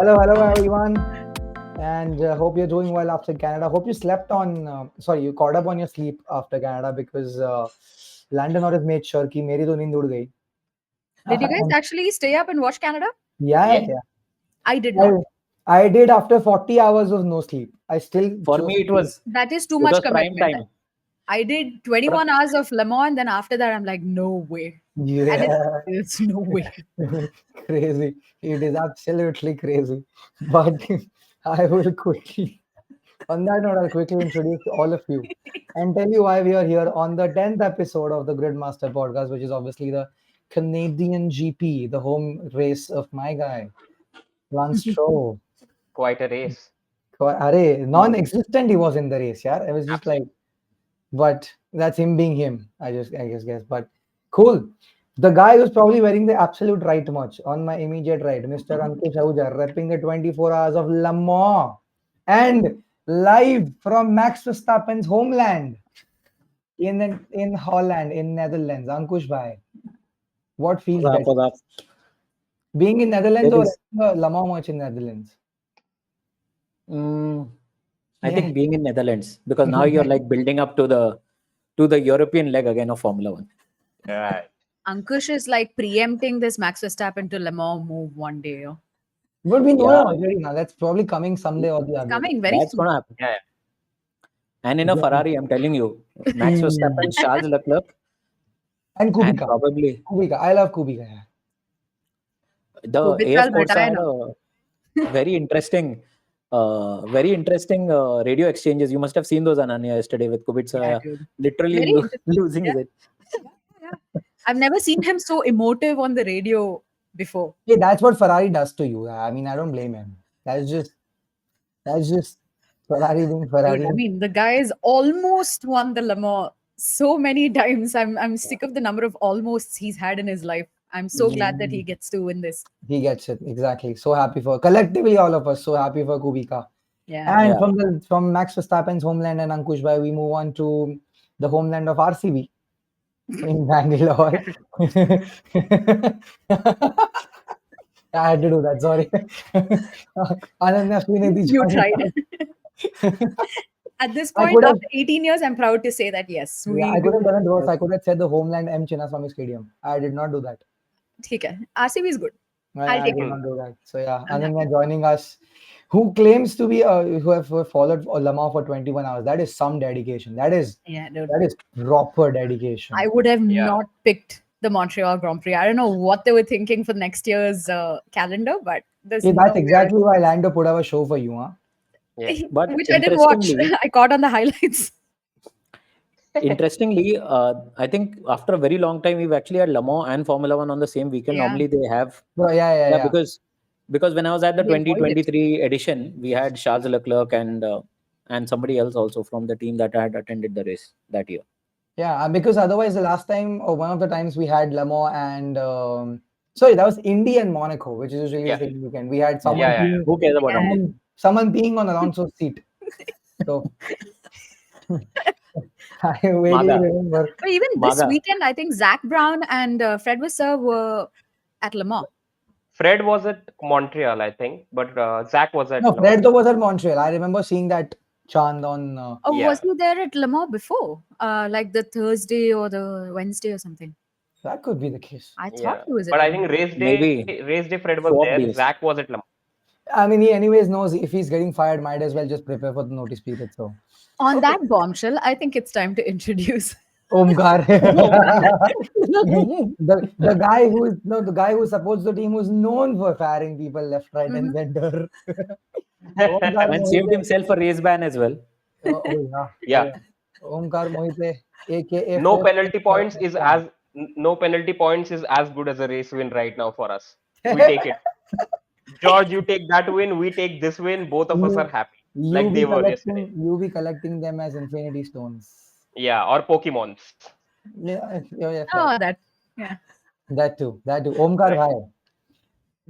Hello, everyone, and hope you're doing well after Canada. Hope you slept on. Sorry, you caught up on your sleep after Canada because Landon Norris made sure कि मेरी तो नींद उड़ गई. Did you guys And actually stay up and watch Canada? yeah, Yeah. yeah. I did not. I did after 40 hours of no sleep. I still For chose me, it to was That is too it much was prime commitment. time. I did 21 hours of Le Mans, and then after that, I'm like, no way. And Yeah. it's no way. Crazy. It is absolutely crazy. But I will quickly, on that note, I'll quickly introduce all of you and tell you why we are here on the 10th episode of the Gridmaster podcast, which is obviously the Canadian GP, the home race of my guy, Lance Stroll. Quite a race. Non-existent he was in the race, yeah. I was just Absolutely. like, but that's him being him. I guess. But cool. The guy who's probably wearing the absolute right much on my immediate right, Mr. Ankush Ahuja, repping the 24 hours of Le Mans and live from Max Verstappen's homeland in Holland, in Netherlands. Ankush bhai, what feels What's up, better, what's up? being in Netherlands There or is, Le Mans much in Netherlands? mm, I Yeah. think being in Netherlands, because now you're like building up to the European leg again of Formula One. Right. Ankush is like preempting this Max Verstappen to Le Mans move one day. Yo. But we know Yeah. him already now. That's probably coming someday or the It's other. coming very That's soon. gonna happen. Yeah. And in a Ferrari, I'm telling you, Max Verstappen, Charles Leclerc, And and Kubica. probably Kubica. I love Kubica. Yeah. the Kubica AF will Corsa retire had now. a very interesting radio exchanges. You must have seen those, Ananya, yesterday with Kubica Yeah, dude. literally Very interesting. losing Yeah. his head. Yeah. I've never seen him so emotive on the radio before. Yeah, that's what Ferrari does to you. I mean, I don't blame him. That's just Ferrari being Dude, Ferrari. I mean, the guy's almost won the Le Mans so many times. I'm sick of the number of almosts he's had in his life. I'm so glad that he gets to win this. He gets it exactly. So happy for collectively all of us. So happy for Kubica. Yeah. And Yeah. from Max Verstappen's homeland and Ankush Bhai, we move on to the homeland of RCB in Bangalore. I had to do that. Sorry. Ananya Srinidhi You joining tried. us. At this I point, could have, after 18 years, I'm proud to say that yes, yeah, we I could have do. done it worse. I could have said the homeland M Chinnaswamy Stadium. I did not do that. ठीक है. RCB is good. I'll I take did it. not do that. So yeah, I'm Ananya happy. joining us, who claims to be who have followed Le Mans for 21 hours. That is some dedication. Yeah, dude. That is proper dedication. I would have Yeah. not picked the Montreal Grand Prix. I don't know what they were thinking for next year's calendar, but there's Yeah, no that's way. exactly why Lando put up a show for you, huh? Yeah. But Which I didn't watch. interestingly, I caught on the highlights. I think after a very long time, we've actually had Le Mans and Formula One on the same weekend. Yeah. Normally they have, Well, yeah. because when I was at the They avoid it. 2023 edition, we had Charles Leclerc and somebody else also from the team that had attended the race that year. Yeah, because otherwise the last time or one of the times we had Le Mans and sorry, that was Indy and Monaco, which is usually Yeah. the same weekend. We had someone Yeah. peeing, Who cares about Indy? someone peeing on Alonso's seat. So I vaguely Maga. remember. But even this Maga. weekend, I think Zach Brown and Fred Vasseur were at Le Mans. Fred was at Montreal, I think, but Zach was at No, Le Fred Mans. though was at Montreal. I remember seeing that chant on. Or Yeah. was he there at Le Mans before? Like the Thursday or the Wednesday or something? That could be the case. I thought Yeah. he was at But Le I Mans. think Maybe race day Fred was show-off there. deals. Zach was at Le Mans. I mean, he anyways knows if he's getting fired, might as well just prepare for the notice period. So On that bombshell, I think it's time to introduce. Omkar, the guy who is no the guy who supports the team who's known for firing people left, right, and center. Omkar and saved Mohite. himself a race ban as well. Oh yeah. Yeah. Omkar Mohite, aka No fourth penalty points is fan. no penalty points is as good as a race win right now for us. We take it. George, you take that win, we take this win. Both of us are happy, like they were yesterday. You be collecting them as infinity stones. Yeah, or Pokemons. Yeah, Oh, that. Yeah. that too. Omkar bhai.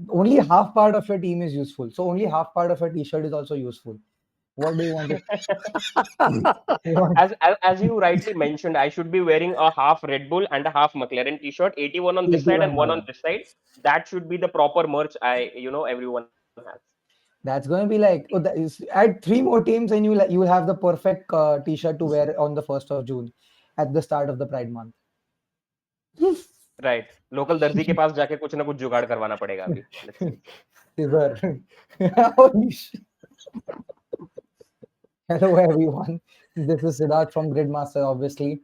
Only half part of your team is useful. So only half part of your t-shirt is also useful. What do you want to As you rightly mentioned, I should be wearing a half Red Bull and a half McLaren t-shirt, 81 on this side and one on this side. That should be the proper merch everyone has. That's going to be like, oh, that is, add three more teams and you will have the perfect t-shirt to wear on the 1st of June at the start of the Pride month. Right, local दर्जी के पास जाके कुछ ना कुछ जुगाड़ करवाना पड़ेगा अभी, let's see. Scissor. Holy shit. Hello, everyone. This is Siddharth from Gridmaster, obviously.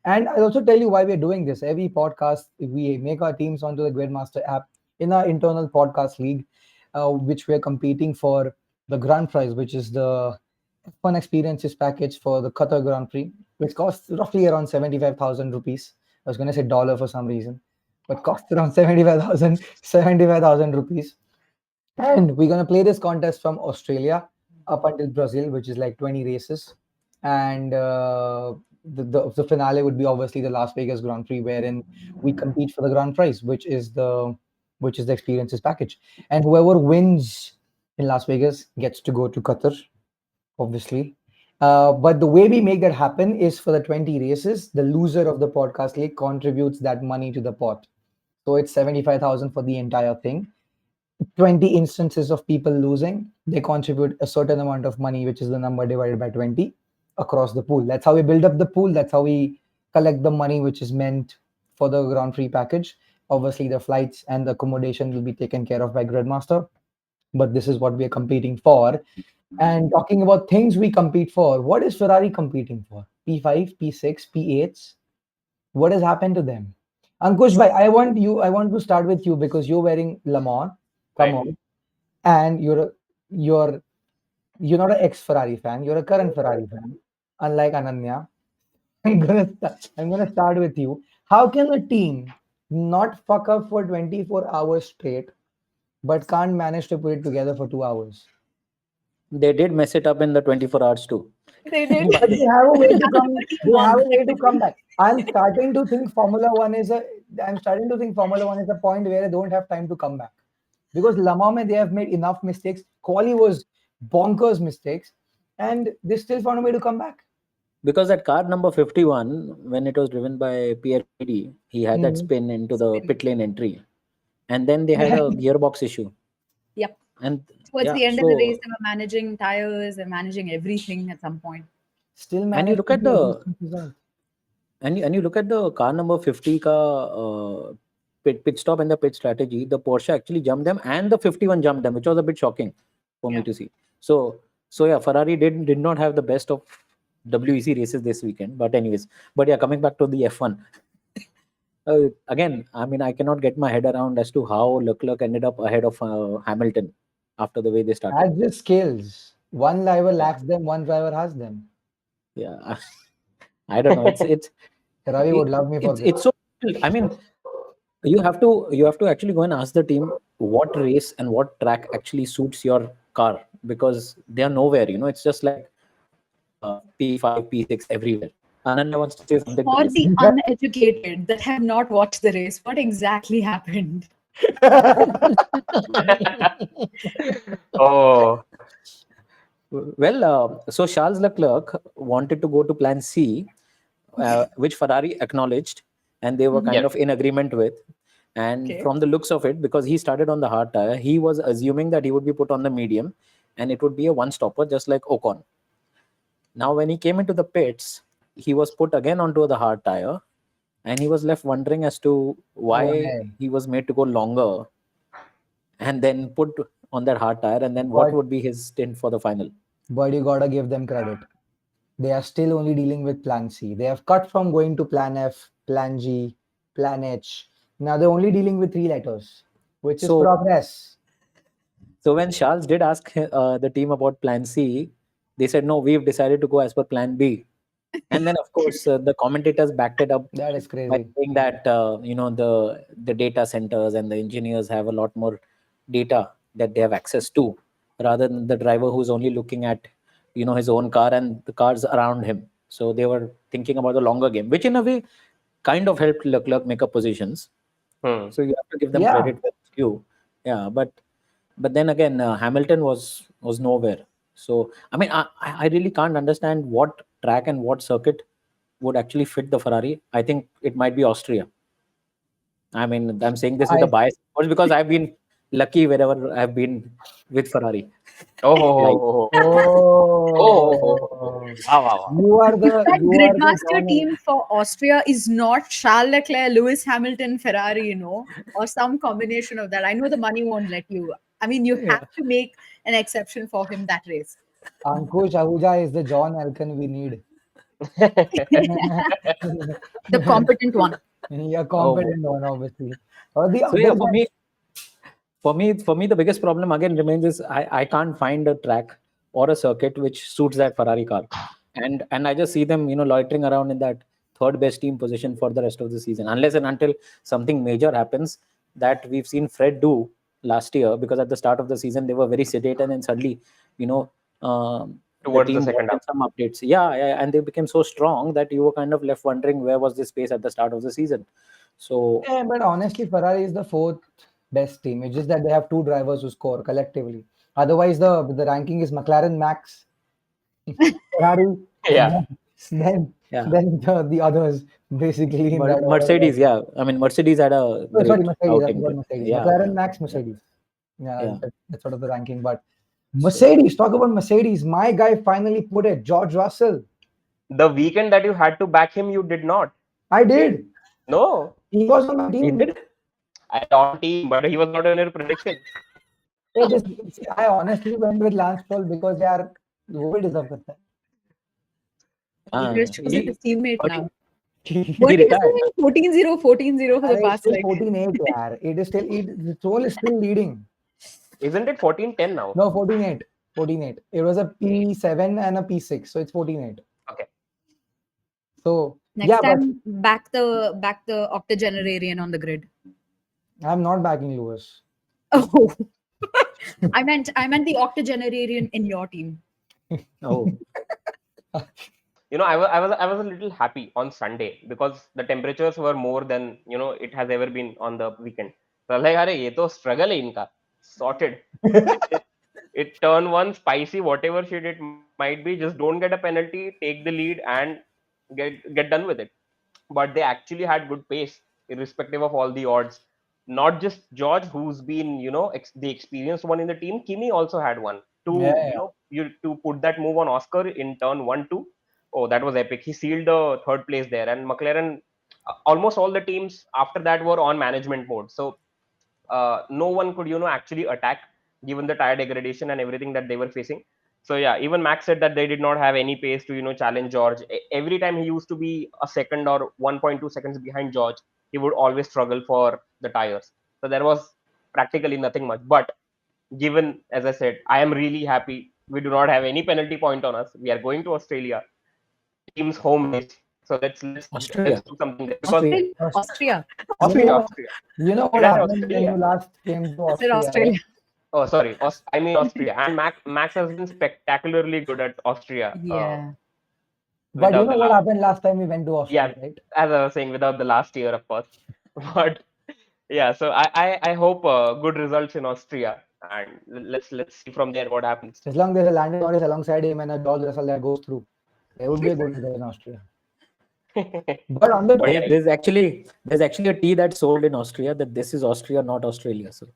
And I'll also tell you why we're doing this. Every podcast, we make our teams onto the Gridmaster app in our internal podcast league, which we're competing for the grand prize, which is the F1 experiences package for the Qatar Grand Prix, which costs roughly around 75,000 rupees. I was going to say dollar for some reason, but costs around 75,000 rupees. And we're going to play this contest from Australia up until Brazil, which is like 20 races. And the finale would be obviously the Las Vegas Grand Prix, wherein we compete for the grand prize, which is the experiences package. And whoever wins in Las Vegas gets to go to Qatar, obviously. But the way we make that happen is for the 20 races, the loser of the podcast league contributes that money to the pot. So it's 75,000 for the entire thing. 20 instances of people losing, they contribute a certain amount of money, which is the number divided by 20 across the pool. That's how we build up the pool. That's how we collect the money, which is meant for the Grand Prix package. Obviously, the flights and the accommodation will be taken care of by Gridmaster, but this is what we are competing for. And talking about things we compete for, what is Ferrari competing for? P5, P6, P8s? What has happened to them? Ankush bhai, I want to start with you because you're wearing Le Mans. Come Right. on. And you're you're not an ex-Ferrari fan, you're a current Ferrari fan, unlike Ananya. I'm gonna start with you. How can a team not fuck up for 24 hours straight, but can't manage to put it together for 2 hours? They did mess it up in the 24 hours too. They did. But they have a way to Another come. team They won, have a way to come technically. back. I'm starting to think Formula One is a. I'm starting to think Formula One is a point where they don't have time to come back because Lama mein they have made enough mistakes. Quali was bonkers mistakes, and they still found a way to come back. Because that car number 51, when it was driven by Pierre Pidi, he had that Mhm. spin into the Spin. pit lane entry. And then they had a gearbox issue. Yep. And Towards yeah, the end of the race, so they were managing tires, they're managing everything at some point. Still and you managed look to at do a the decent result. and you look at the car number 50 ka pit stop and the pit strategy, the Porsche actually jumped them and the 51 jumped them, which was a bit shocking for me Yeah. to see. So yeah, Ferrari did not have the best of WEC races this weekend. But anyways, but yeah, coming back to the F1. Again, I mean, I cannot get my head around as to how Leclerc ended up ahead of Hamilton after the way they started. That's just skills. One driver Yeah, lacks them, one driver has them. yeah. I don't know. Ravi would love me for this. It's so. I mean, you have to actually go and ask the team what race and what track actually suits your car because they are nowhere. It's just like P5, P6 everywhere. Ananya wants to say something, For please. the uneducated that have not watched the race, what exactly happened? Oh, Well, so Charles Leclerc wanted to go to Plan C, which Ferrari acknowledged, and they were Mhm. kind yes. of in agreement with. And Okay. from the looks of it, because he started on the hard tire, he was assuming that he would be put on the medium, and it would be a one-stopper, just like Ocon. Now, when he came into the pits, he was put again onto the hard tire, and he was left wondering as to why Why? he was made to go longer and then put on that hard tire, and then what But would be his stint for the final. but you gotta give them credit. They are still only dealing with plan C. They have cut from going to plan F, plan G, plan H. Now they're only dealing with three letters, which is So, progress. so when Charles did ask the team about Plan C, they said, "No, we've decided to go as per Plan B." And then, of course, the commentators backed it up That is by crazy. saying that the data centers and the engineers have a lot more data that they have access to, rather than the driver who's only looking at his own car and the cars around him. So they were thinking about the longer game, which in a way kind of helped Leclerc make up positions. Hmm. So you have to give them Yeah, credit where it's due. Yeah, but then again, Hamilton was nowhere. So I mean, I really can't understand what track and what circuit would actually fit the Ferrari. I think it might be Austria. I mean, I'm saying this with a I bias, of course, because I've been lucky wherever I've been with Ferrari. Like, Oh, wow, wow, wow. You are If the that you are the gridmaster John. team for Austria is not Charles Leclerc, Lewis Hamilton, Ferrari, or some combination of that, I know the money won't let you. I mean, you yeah. have to make an exception for him that race. Ankush Ahuja is the John Elkan we need. The competent one. You're Oh, competent one, obviously. Or the so yeah, other guy. for me, the biggest problem again remains is I can't find a track or a circuit which suits that Ferrari car, and I just see them loitering around in that third best team position for the rest of the season, unless and until something major happens that we've seen Fred do last year, because at the start of the season they were very sedate, and then suddenly you know the Towards the team brought second in half. some updates, yeah, yeah, and they became so strong that you were kind of left wondering where was this pace at the start of the season. So Yeah, but honestly, Ferrari is the fourth best team. It's just that they have two drivers who score collectively. Otherwise, the ranking is McLaren, Max, Ferrari, Yeah. then yeah, the others basically in that order. Mercedes, yeah. I mean, Mercedes had a Oh, sorry, great Mercedes. I outing, forgot but Mercedes. yeah, McLaren, yeah, Max, yeah, Mercedes. Yeah, yeah. that's sort of the ranking. But So Mercedes, talk about Mercedes. My guy finally put it. George Russell. The weekend that you had to back him, you did not. I did. No. He was on my he team. did. On team, but he was not in your prediction. Yeah, I honestly went with Lance Stroll because यार वो भी deserve करता He Uh, has chosen his he, teammate but now. है. he Weren't you retired. saying 14-0, 14-0 for the अरे it's past, still like, 14-8 यार. Stroll is still leading. Isn't it 14-10 now? No, 14-8. 14-8. It was a P7 and a P6, so it's 14-8. Okay. So next yeah, but time back the octogenarian on the grid? I'm not backing Lewis. Oh, I meant the octogenarian in your team. Oh, I was a little happy on Sunday because the temperatures were more than it has ever been on the weekend. So I was like, "Arey, ye to struggle hai inka. Sorted. It turn one spicy, whatever shit it might be. Just don't get a penalty, take the lead, and get done with it." But they actually had good pace, irrespective of all the odds. Not just George, who's been, the experienced one in the team. Kimi also had one Yeah, to, yeah. to put that move on Oscar in turn 1-2. Oh, that was epic. He sealed the third place there, and McLaren. Almost all the teams after that were on management mode, so no one could actually attack given the tire degradation and everything that they were facing. So yeah, even Max said that they did not have any pace to challenge George. Every time he used to be a second or 1.2 seconds behind George, he would always struggle for the tires. So there was practically nothing much. But given, as I said, I am really happy we do not have any penalty point on us. We are going to Australia, team's home race. So let's Australia. do something there because Australia. Austria. You Austria, know, Austria. you know Did what I say happened when Australia? you last came to I said Austria, right? Australia. Oh, sorry. I mean Austria. And Max has been spectacularly good at Austria Yeah. But you without know the what last. happened last time we went to Yeah, Austria, right? as I was saying, without the last year, of course. But yeah, so I hope good results in Austria, and let's see from there what happens. As long as there's a Landon Norris alongside him and a George Russell that goes through, there would be a good result in Austria. But on the But There- yeah, there's actually a tea that's sold in Austria that this is Austria, not Australia. So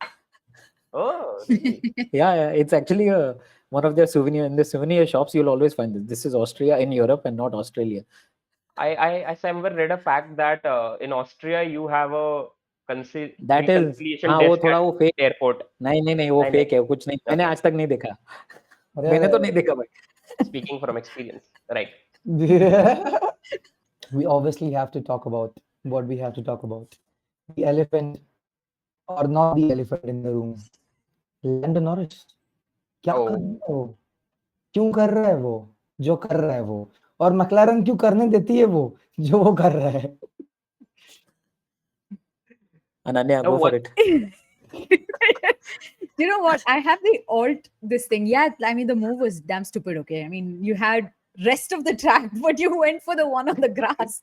oh really? yeah, it's actually one of their souvenir in the souvenir shops. You'll always find this. This is Austria in Europe and not Australia. I somewhere read a fact that in Austria you have a That is, reconciliation हाँ, वो desk थोड़ा at वो fake. the airport. नहीं नहीं नहीं, वो नहीं, नहीं. फेक है, कुछ नहीं, मैंने Okay, आज तक नहीं देखा. मैंने तो नहीं अरे, देखा भाई. speaking from experience, right? we obviously have to talk about what we have to talk about. The elephant, or not the elephant in the room. Landon Norris. क्या कर रहा Oh, है वो? क्यों कर रहा है वो? जो कर रहा है वो. और McLaren क्यों करने देती है वो? जो वो कर रहा है. Ananya, no, go for what? it. You know what? I have the alt this thing. Yeah, I mean the move was damn stupid. Okay, I mean you had rest of the track, but you went for the one on the grass.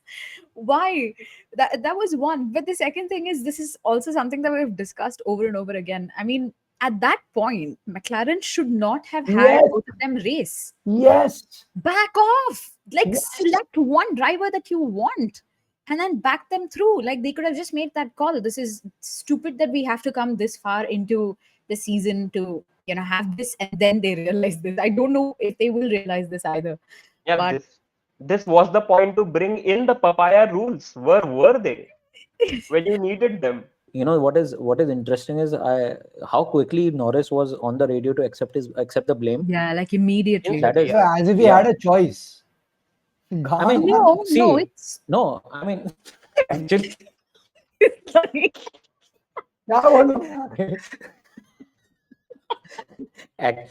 Why? That was one. But the second thing is this is also something that we've discussed over and over again. I mean, at that point, McLaren should not have had Yes, both of them race. yes. Back off. Like Yes. select one driver that you want. and then back them through. Like they could have just made that call. This is stupid that we have to come this far into the season to have this, and then they realize this. I don't know if they will realize this either. Yeah, But this was the point to bring in the papaya rules. Were they when you needed them? What is interesting is how quickly Norris was on the radio to accept the blame. yeah, like immediately. That Instantly, is, Yeah, as if he yeah. had a choice. I mean, No, no, see, it's no, I mean, actually, sorry. क्या बोलूं मैं?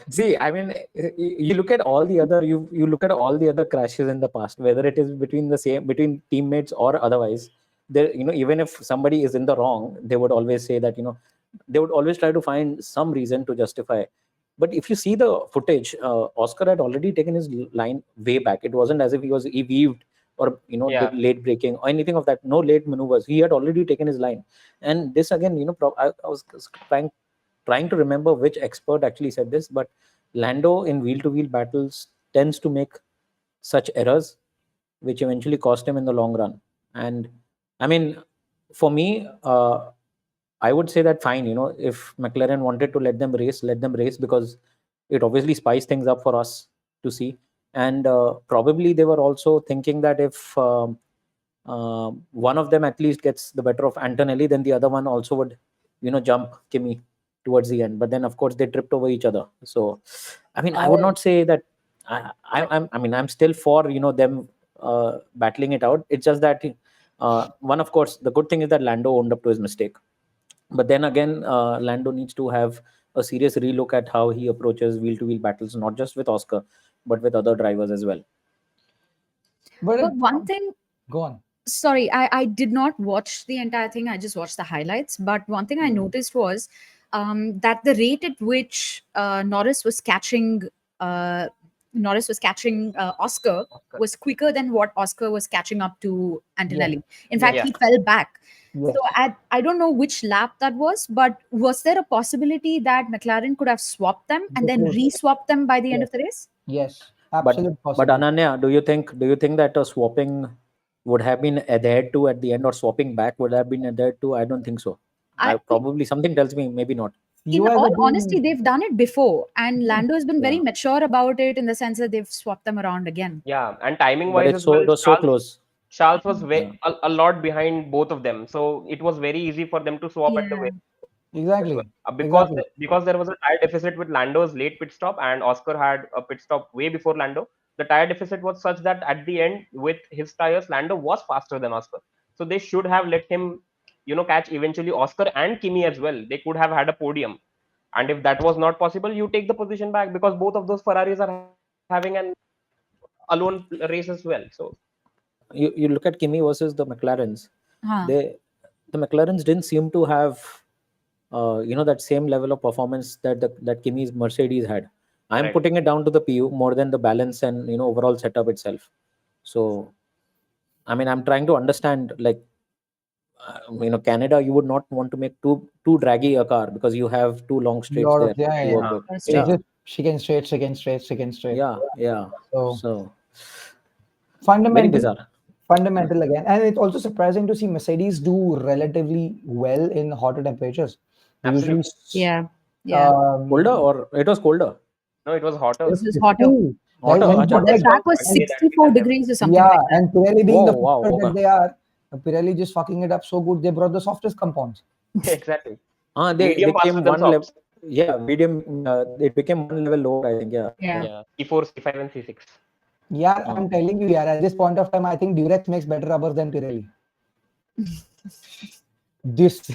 see, I mean, you look at all the other you look at all the other crashes in the past, whether it is between teammates or otherwise. There, even if somebody is in the wrong, they would always say that they would always try to find some reason to justify. But if you see the footage, Oscar had already taken his line way back. It wasn't as if he weaved or Yeah, did late braking or anything of that. No late maneuvers. He had already taken his line. And this again, I was trying to remember which expert actually said this, but Lando in wheel-to-wheel battles tends to make such errors, which eventually cost him in the long run. And I mean, for me, I would say that fine, if McLaren wanted to let them race because it obviously spices things up for us to see. And probably they were also thinking that if one of them at least gets the better of Antonelli, then the other one also would, jump Kimi towards the end. But then, of course, they tripped over each other. So, I mean, I would I not say that. I'm still for them battling it out. It's just that one, of course, the good thing is that Lando owned up to his mistake. But then again, Lando needs to have a serious relook at how he approaches wheel-to-wheel battles, not just with Oscar, but with other drivers as well. but But one thing, go on. sorry, I did not watch the entire thing. I just watched the highlights. But one thing I noticed was that the rate at which uh, Oscar Oscar. was quicker than what Oscar was catching up to Antonelli. Yes, In yes, fact, Yeah, he fell back. yes, So I don't know which lap that was, but was there a possibility that McLaren could have swapped them and they then could. re-swapped them by the end Yes, of the race? yes, But absolute but possibility. Ananya, do you think that a swapping would have been adhered to at the end, or swapping back would have been adhered to? I don't think so. I, Probably something tells me maybe not. in You as a all honesty, team, they've done it before, and Lando has been very Yeah, mature about it in the sense that they've swapped them around again. yeah, and timing but wise as it well, was so Charles close. Charles was Yeah. a lot behind both of them, so it was very easy for them to swap at the Yeah. way as well. exactly, Because exactly. because there was a tire deficit with Lando's late pit stop, and Oscar had a pit stop way before Lando. The tire deficit was such that at the end, with his tires, Lando was faster than Oscar. So they should have let him, catch eventually Oscar and Kimi as well. They could have had a podium. And if that was not possible, you take the position back because both of those Ferraris are having an alone race as well. So You look at Kimi versus the McLarens. Huh. They the McLarens didn't seem to have that same level of performance that Kimi's Mercedes had. I'm correct. putting it down to the PU more than the balance and overall setup itself. So I mean, I'm trying to understand, like, Canada, you would not want to make too draggy a car because you have two long straights Lot there of yeah, to yeah. work Huh. with. That's It's true. Yeah, just chicken straight, chicken straight, chicken straight. yeah. So So very fundamental, bizarre. fundamental again, and it's also surprising to see Mercedes do relatively well in hotter temperatures. They usually, Absolutely. Yeah. Yeah. Colder, um, or it was colder? No, it was hotter. This is it's hotter. cool. Like Hotter. when Acha. you But the get track was One day that we 64 can never. degrees or something yeah, like that. and Pirelli being Whoa, the wow, fucker that okay. they are, Pirelli just fucking it up so good. They brought the softest compounds. Exactly. They Medium faster came than one level. softs. Yeah, medium. It became one level lower, I think. Yeah, Yeah. yeah. Yeah. C4, C5, and C6. Yeah, Uh, I'm telling you, yeah. At this point of time, I think Durex makes better rubbers than Pirelli. This,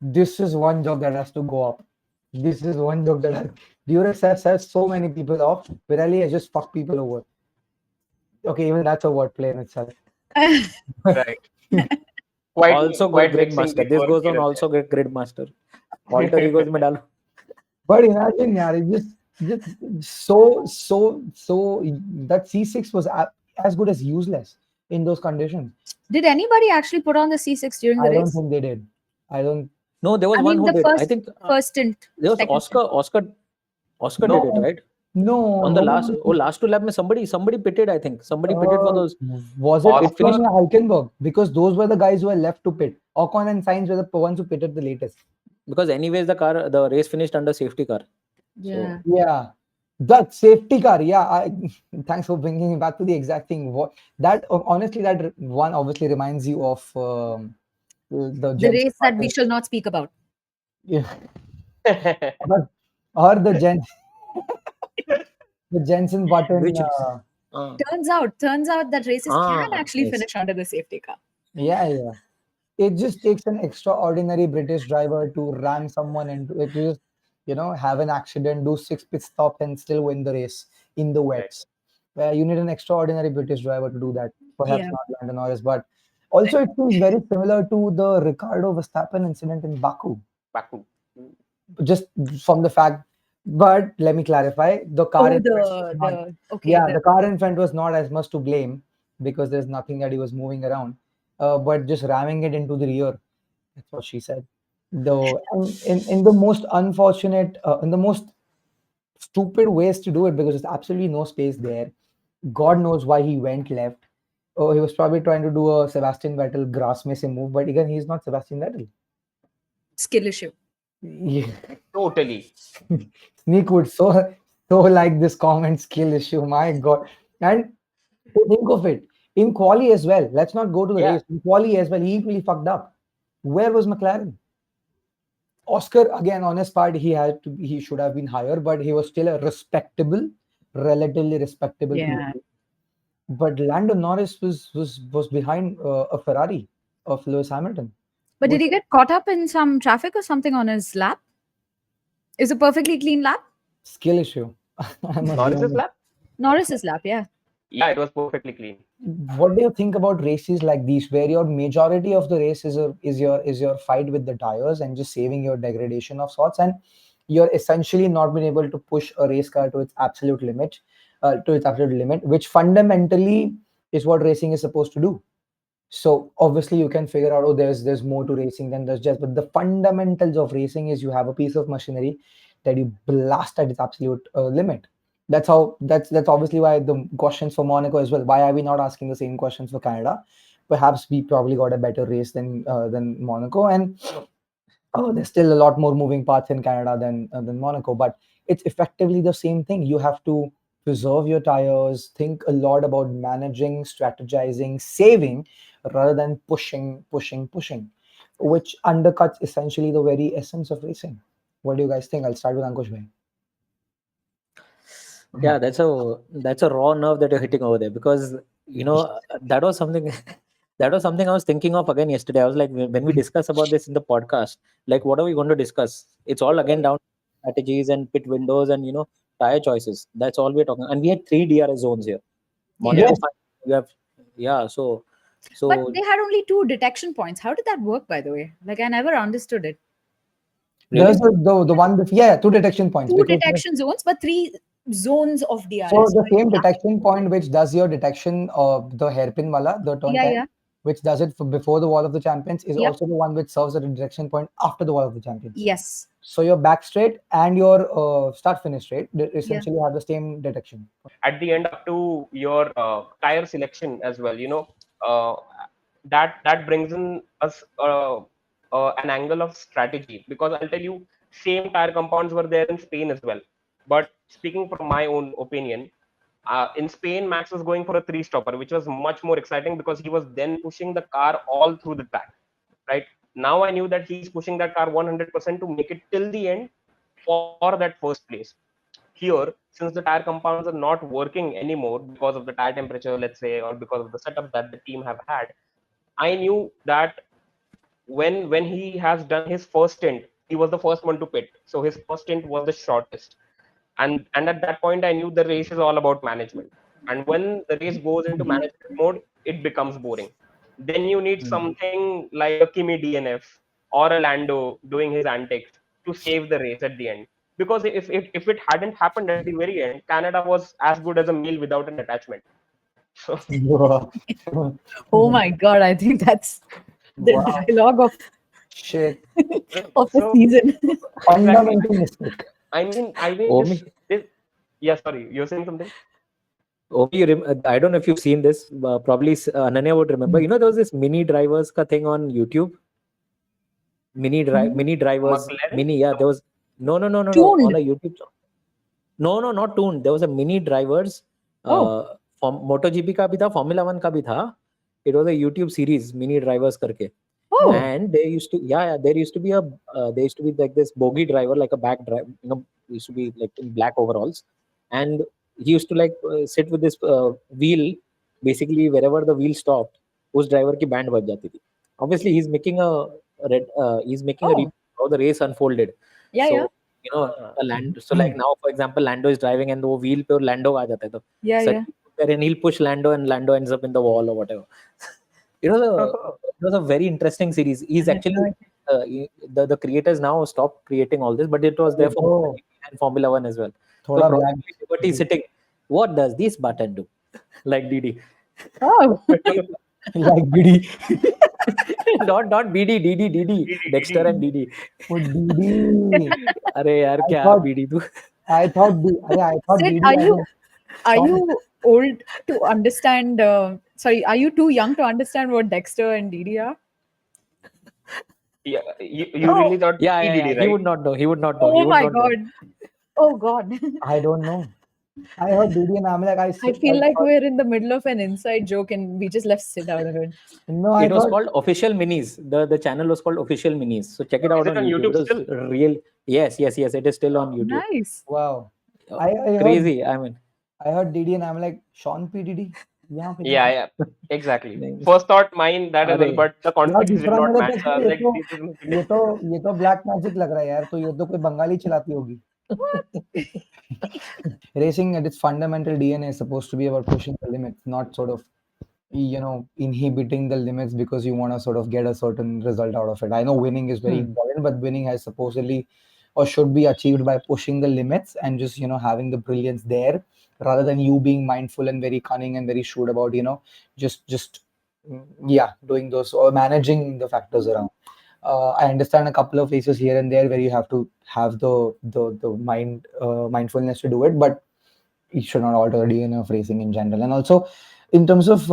this is one job that has to go up. This is one job that Durex has set so many people off. Pirelli has just fucked people over. Okay, even that's a wordplay in itself. Right. Quite Also, quite grid vexing master. This before goes on. Kiran Also, grid master. Alter egos में डालो. But imagine, yeah, it just so that C6 was as good as useless in those conditions. Did anybody actually put on the C6 during the I don't race? think they did. I don't. No, there was I one mean, who the did. I first think first stint, there was second stint. Oscar. Oscar did it, No, right? No, On the no. last two lap, somebody pitted. I think somebody pitted for those. Was it It Ocon finished- or Hülkenberg? Because those were the guys who were left to pit. Ocon and Sainz were the ones who pitted the latest. Because anyways, the race finished under safety car. Yeah. Yeah, that safety car. Yeah, thanks for bringing me back to the exact thing. Honestly, that one obviously reminds you of the The Jensen race that we Button. shall not speak about. Yeah, or the the Jensen Button. Which Turns out that races can actually yes. finish under the safety car. Yeah. It just takes an extraordinary British driver to ram someone into it. To just have an accident, do 6 pit stops, and still win the race in the Right. wets. You need an extraordinary British driver to do that. Perhaps Yeah. not Lando Norris, but also it seems very similar to the Ricardo Verstappen incident in Baku. Baku. Just from the fact, but let me clarify: the car Oh, in front was not, okay. yeah, the car in front was not as much to blame because there's nothing that he was moving around, but just ramming it into the rear. That's what she said. Though, in the most unfortunate, in the most stupid ways to do it, because there's absolutely no space there. God knows why he went left. Oh, he was probably trying to do a Sebastian Vettel grass missing move, but again, he's not Sebastian Vettel. Skill issue. Yeah. Totally. Sneak would so like this comment skill issue. My God. And to think of it, in quali as well. Let's not go to the Yeah. race. In quali as well, he equally fucked up. Where was McLaren? Oscar, again, on his part, he should have been higher, but he was still a relatively respectable Yeah. P2. But Lando Norris was behind a Ferrari of Lewis Hamilton. But did he get caught up in some traffic or something on his lap? Is a perfectly clean lap? Skill issue. I'm Norris's assuming. lap? Norris's lap, yeah. Yeah, it was perfectly clean. What do you think about races like these, where your majority of the race is your fight with the tires and just saving your degradation of sorts, and you're essentially not being able to push a race car to its absolute limit, which fundamentally is what racing is supposed to do. So obviously you can figure out, oh, there's more to racing than there's just, but the fundamentals of racing is you have a piece of machinery that you blast at its absolute limit. That's obviously why the questions for Monaco as well. Why are we not asking the same questions for Canada? Perhaps we probably got a better race than Monaco, and there's still a lot more moving parts in Canada than Monaco, but it's effectively the same thing. You have to preserve your tires, think a lot about managing, strategizing, saving, rather than pushing, which undercuts essentially the very essence of racing. What do you guys think? I'll start with Ankush bhai. Yeah, that's a raw nerve that you're hitting over there, because that was something that was something I was thinking of again yesterday. I was like, when we discuss about this in the podcast, like, what are we going to discuss? It's all again down to strategies and pit windows and tire choices. That's all we're talking. And we had 3 DRS zones here. Monaco, Yes. you have, yeah. So But they had only 2 detection points. How did that work, by the way? Like, I never understood it. There's the one with 2 detection points. 2 because detection zones, but 3 zones of DRS. So the Like, same detection point which does your detection of the hairpin wala, the turn time, Yeah. which does it before the wall of the champions, is Yep. also the one which serves as a detection point after the wall of the champions. Yes. So your back straight and your start finish straight essentially have the same detection. At the end, up to your tire selection as well, that brings in us an angle of strategy, because I'll tell you, same tire compounds were there in Spain as well. But speaking from my own opinion, in Spain, Max was going for a 3-stopper, which was much more exciting because he was then pushing the car all through the track. Right now, I knew that he's pushing that car 100% to make it till the end for that first place. Here, since the tire compounds are not working anymore because of the tire temperature, let's say, or because of the setup that the team have had, I knew that when he has done his first stint, he was the first one to pit. So his first stint was the shortest. And at that point, I knew the race is all about management. And when the race goes into management mode, it becomes boring. Then you need something like a Kimi DNF or a Lando doing his antics to save the race at the end. Because if it hadn't happened at the very end, Canada was as good as a meal without an attachment. So Oh my God, I think that's the Wow. dialogue of Shit. the So- season. Fundamental mistake. I mean, Omi. this Yeah, sorry, you're saying something. Obi, I don't know if you've seen this. Probably Ananya would remember. You know, there was this mini drivers ka thing on YouTube. Hmm. Mini drivers, McLaren? mini. Yeah, there No. was no on Tuned. a YouTube. No, no, not tuned. There was a mini drivers. Oh, From MotoGP का भी था, Formula One का भी था. It was a YouTube series, mini drivers करके. oh, Oh, And there used to be there used to be like this bogie driver, like a back drive, used to be like in black overalls, and he used to like sit with this wheel, basically wherever the wheel stopped, उस driver की band बज जाती थी. Obviously, he's making a oh. replay of how the race unfolded. Yeah, yeah, So a land. So like now, for example, Lando is driving and वो wheel पे और Lando आ जाता है तो yeah, yeah. suddenly there and he'll push Lando and Lando ends up in the wall or whatever. It was a very interesting series. He's I had no actually idea. the creators now stopped creating all this, but it was there ये for तो MotoGP and Formula One as well. So थोड़ा black. probably Liberty is sitting. What does this button do? Like Didi. Oh, Like Didi. not BD, DD, Dexter and Didi. Oh, Didi. अरे यार I क्या thought BD तू? I thought I thought Sid, Didi as a are song. you old to understand? Sorry, are you too young to understand what Dexter and Didi are? Yeah, you Oh, really thought Yeah. EDD, He right? would not know. He would not know. He oh would my not know. God. Oh God. I don't know. I heard Didi and I'm like I feel I like thought we're in the middle of an inside joke and we just left Sid out of it. no, I It was thought called Official Minis. The channel was called Official Minis. So check it Is out it on on YouTube. YouTube It was still? real. Yes. It is still on Oh, YouTube. nice. wow. Uh, I heard Crazy. I mean, Didi and I'm like Sean P Diddy. यहाँ पे Yeah, कैसे? yeah, exactly. नहीं, First thought mine that as well, अरे but the यार context did दूसरा not मेरे match. को So I तो was like, this is missing it. ये तो ब्लैक मैजिक लग रहा है यार तो ये तो कोई बंगाली चलाती होगी. Racing at its fundamental DNA is supposed to be about pushing the limits, not sort of inhibiting the limits because you want to sort of get a certain result out of it. I know winning is very important, but winning has supposedly or should be achieved by pushing the limits and just having the brilliance there rather than you being mindful and very cunning and very shrewd about just doing those or managing the factors around. I understand a couple of cases here and there where you have to have the mindfulness to do it, but it should not alter the DNA of racing in general. And also, in terms of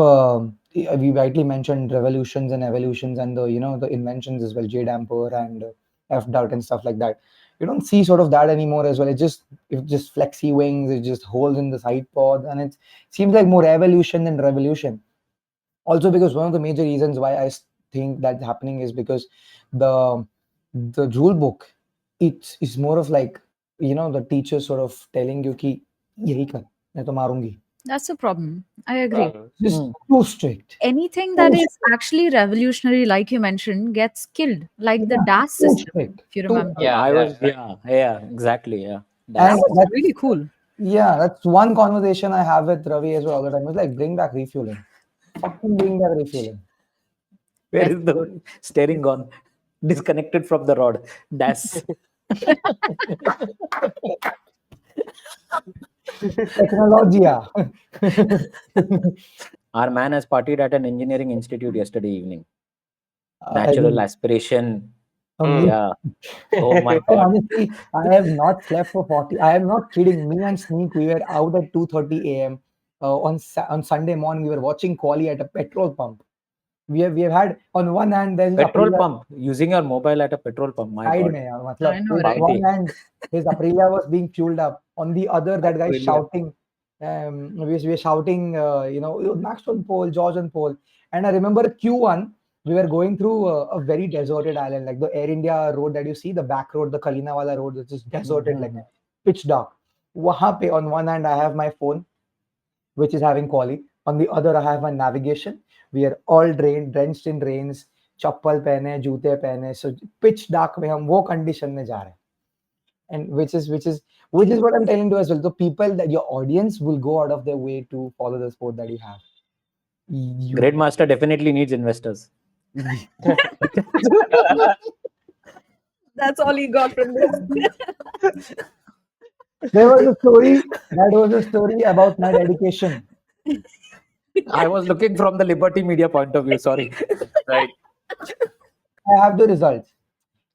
we rightly mentioned revolutions and evolutions and the inventions as well, J damper and F dot and stuff like that. You don't see sort of that anymore as well. It's just flexi wings, it's just holes in the side pod, and it seems like more evolution than revolution. Also, because one of the major reasons why think that's happening is because the the rule book it's more of like the teacher sort of telling you कि यही कर मैं तो मारूंगी. That's a problem. I agree. Problem. Just too strict. Anything Too that is actually revolutionary, like you mentioned, gets killed, like the Yeah, DAS too system, strict. if you Too remember. strict. I was Right. exactly That And was that's really cool. that's one conversation I have with Ravi as well all the time. It's like bring back refueling. Fucking bring back refueling. Where Best is the steering gone? Disconnected from the rod. Das. Technologia. Our man has partied at an engineering institute yesterday evening. I Natural mean, aspiration. Mm. Yeah. Oh my God. honestly, I have not slept for 40. I am not kidding. Me and Sneak, we were out at 2:30 a.m. On Sunday morning. We were watching quali at a petrol pump. We have had on one hand there's Petrol Aprilia pump. Using your mobile at a petrol pump. My side God. में यार, I मतलब know, his right? one Party. hand his Aprilia was being fueled up. On the other, that guy is Aprilia. shouting. We were shouting, Max on pole, George on pole. And I remember Q1, we were going through a very deserted island, like the Air India road that you see, the back road, the Kalina wala road, which is deserted, like pitch dark. वहाँ पे on one hand I have my phone, which is having quali. On the other, I have my navigation. We are all drenched in rains. चप्पल पहने, जूते पहने, so pitch dark में हम वो condition में जा रहे हैं. And which is what I'm telling you as well. The people that your audience will go out of their way to follow the sport that you have. You, Grade Master definitely needs investors. That's all he got from this. there was a story. That was a story about my dedication. I was looking from the Liberty Media point of view. Sorry. Right. I have the results.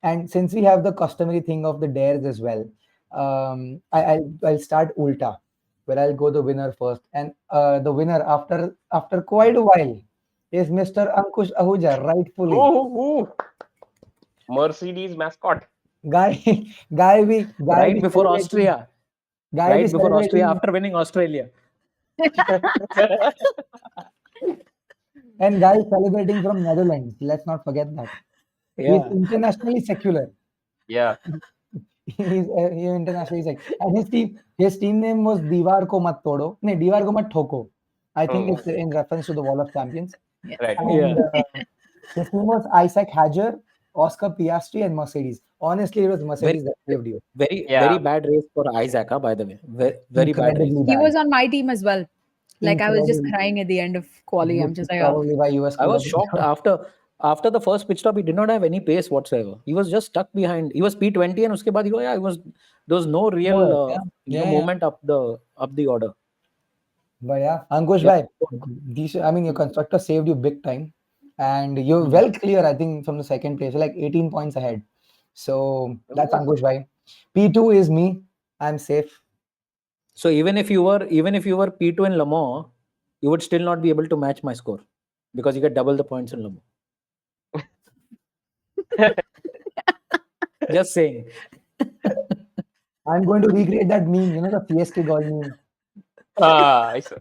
And since we have the customary thing of the dares as well, I'll start ulta, where I'll go the winner first, and the winner after quite a while is Mr. Ankush Ahuja, rightfully. Ooh, Mercedes mascot. Guy, guy Right be before celebrating, Austria. guy be Right before Austria, celebrating, after winning Australia. and guy is celebrating from Netherlands. Let's not forget that. He's Yeah. internationally secular. Yeah. He's internationally secular. And his team name was Diwar Ko Mat Todo. No, Diwar Ko Mat Thoko. I think Hmm. it's in reference to the Wall of Champions. Yes. Right. And Yeah. his team was Isaac Hadger, Oscar Piastri, and Mercedes. Honestly, it was Very, Mercedes that saved you. very Yeah. bad race for Isaac, by the way. Very bad race. Incredibly He bad. was on my team as well. Like I was just Incredibly. crying at the end of quali. I'm Which is just like, oh, probably why US I could was have. shocked after the first pit stop. He did not have any pace whatsoever. He was just stuck behind. He was P20, and uske baad yeah, he was there was no real No, yeah, yeah, yeah. movement up the order. But yeah, Ankush Yeah. bhai, I mean, your constructor saved you big time, and you're Hmm. well clear. I think from the second place, you're like 18 points ahead. So that's Ooh. Ankush bhai. P2 is me. I'm safe. So even if you were P2 in Le Mans, you would still not be able to match my score because you get double the points in Le Mans. Just saying. I'm going to recreate that meme. You know the Fiesque goal meme. I see.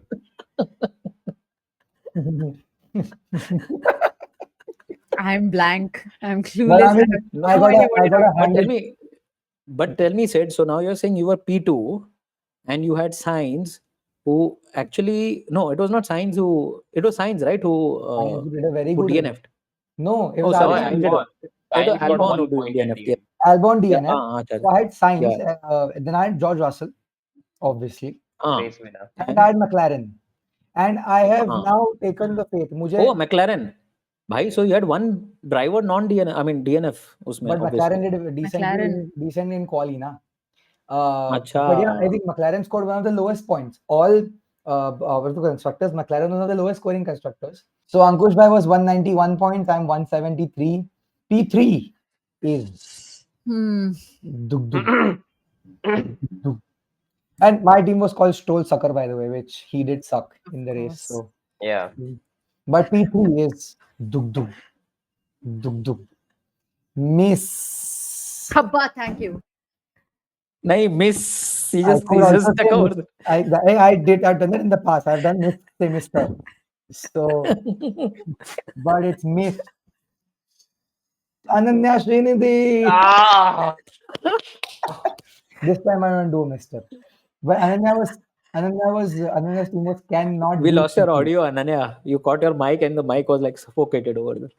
I'm blank. I'm But clueless. I I mean, have No, I no idea gotta, what I you're gotta talking but hand tell it. me, Sid. So now you're saying you were P2, and you had Sainz, who actually no, it was not Sainz who it was Sainz, right? Sainz did a very Who good race. DNF'd. No, it Oh, was No, sorry, Albon Sainz DNF. did. Albon. It was Sainz got Albon who 1 point at DNF'd. the Yeah, end. Albon yeah. DNF. Acha, So I had yeah. Sainz. Then I had George Russell, obviously, Race winner. and I And had McLaren. And I have uh, now taken the faith. oh, मुझे McLaren. Bhai, so you had one driver non-DNF. I mean DNF usme But McLaren obviously. did McLaren. decent in quali, na. Acha. But yeah, I think McLaren scored one of the lowest points. All what the constructors, McLaren was one of the lowest scoring constructors. So Ankush Bhai was 191 points. I'm 173. P3 is Hmm. Dug Dug Dug. And my team was called Stoll Sucker, by the way, which he did suck in the Of race. course. So, Yeah. but P3 is Dug Dug Dug Dug. Miss. Habba, thank you. Nahi, miss. He I just could he just also stuck say over miss. I've done it in the past. I've done miss, say mister. So, but it's miss. Ananya Srinidhi. Ah. This time I don't do mister. But Ananya's team was cannot We beat lost your P2. audio, Ananya. You caught your mic and the mic was like suffocated over there.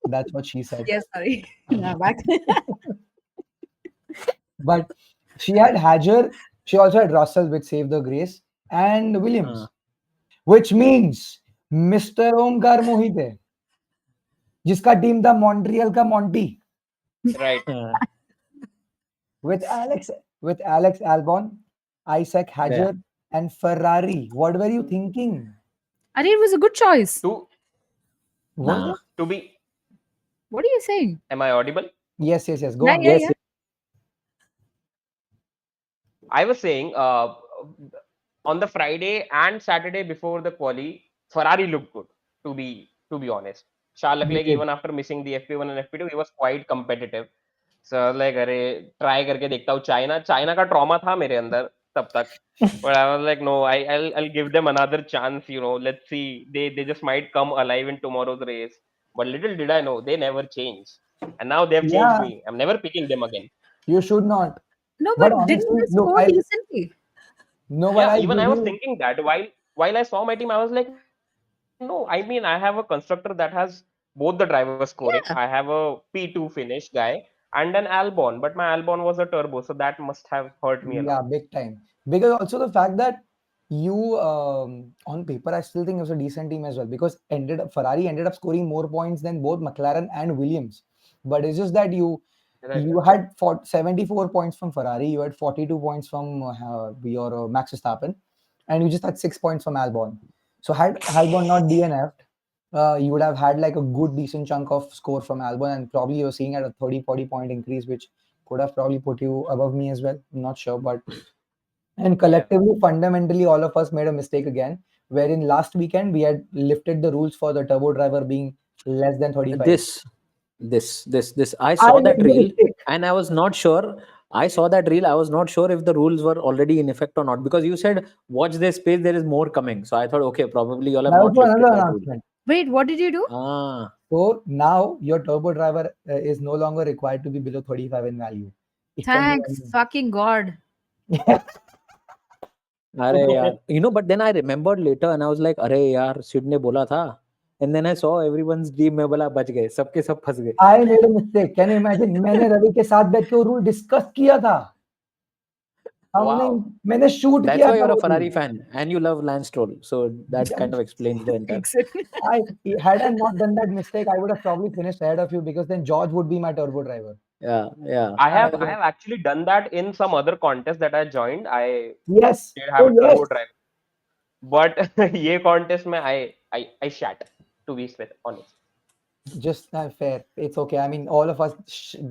That's what she said. Yes, sorry. Now back. But she had Hadger. She also had Russell, which saved the grace, and Williams, which means Mr. Omkar Mohite, जिसका team था Montreal का Monty, Right. with Alex Albon, Isaac Hadger, and Ferrari. What were you thinking? Ari, it was a good choice. To Was Nah. it? to be. What are you saying? Am I audible? Yes. Go Yeah, on. yeah, Yes. yeah. I was saying on the Friday and Saturday before the quali, Ferrari looked good. To be honest, Charles They Leclerc, did. even after missing the FP1 and FP2, he was quite competitive. So I was like, अरे try करके देखता हूँ. China का trauma था मेरे अंदर तब तक. But I was like, no, I'll give them another chance. Let's see. They just might come alive in tomorrow's race. But little did I know, they never change. And now they've changed Yeah, me. I'm never picking them again. you should not. No, But but didn't honestly, they look, score decently? but Yeah, I'll even give I was you. thinking that while I saw my team, I was like, no, I mean, I have a constructor that has both the drivers scoring. I Yeah. have a P2 finish guy and an Albon, but my Albon was a turbo, so that must have hurt me a Yeah, lot. big time. Because also the fact that you on paper, I still think it was a decent team as well. Because Ferrari ended up scoring more points than both McLaren and Williams. But it's just that Right. you had 74 points from Ferrari, you had 42 points from your Max Verstappen, and you just had 6 points from Albon. So had Albon not DNF'd, you would have had like a good decent chunk of score from Albon, and probably you're seeing at a 30-40 point increase, which could have probably put you above me as well. I'm not sure, but and Yeah. collectively, fundamentally, all of us made a mistake again. Wherein last weekend we had lifted the rules for the turbo driver being less than 35. This I I saw made that the reel, mistake. and I was not sure. I saw that reel, I was not sure if the rules were already in effect or not, because you said watch this space, there is more coming. So I thought, okay, probably you all have That was not for lifted another that rule. announcement. Wait, what did you do? Ah, So now your turbo driver is no longer required to be below 35 in value. It can be Thanks fucking God. अरे यार, but then I remembered later and I was like, अरे यार, सिड ने बोला था. And then I saw everyone's dream में बोला बच गए, सबके सब फंस गए. I made a mistake. Can you imagine? मैंने रवि के साथ बैठ के वो रूल डिस्कस किया था. हमने Wow. मैंने शूट That's किया why था you're a वो Ferrari rule. fan and you love Lance Stroll. So that kind of explains the entire. Exactly. I had I not done that mistake, I would have probably finished ahead of you because then George would be my turbo driver. Yeah. I have actually done that in some other contest that I joined. I Yes. did have Oh a yes. turbo drive, but ये contest में I shat, to be honest. Just fair. It's okay. I mean, all of us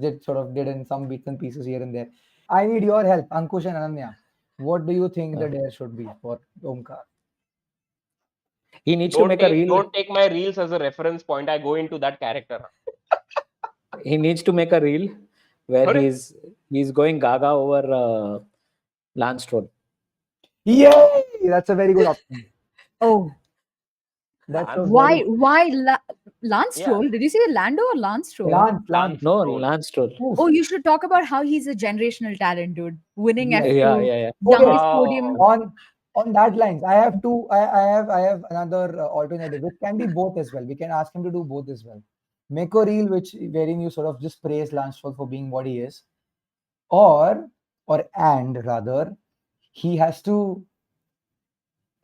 did in some bits and pieces here and there. I need your help, Ankush and Ananya. What do you think the dare should be for Omkar? He needs to make a reel. Don't take my reels as a reference point. I go into that character. He needs to make a reel where अरे, he's going gaga over Lance Stroll. Yay! That's a very good option. Oh, That's a Lance very why Lance Yeah. Stroll? Did you say Lando or Lance Stroll? Lance. No, Stroll. Lance Stroll. Oof. Oh, you should talk about how he's a generational talent, dude. Winning Yeah. F2, Yeah. youngest Wow. podium. On that lines, I have two. I have another alternative, which can be both as well. We can ask him to do both as well. Make a reel wherein you sort of just praise Lance Stroll for being what he is, or and rather, he has to.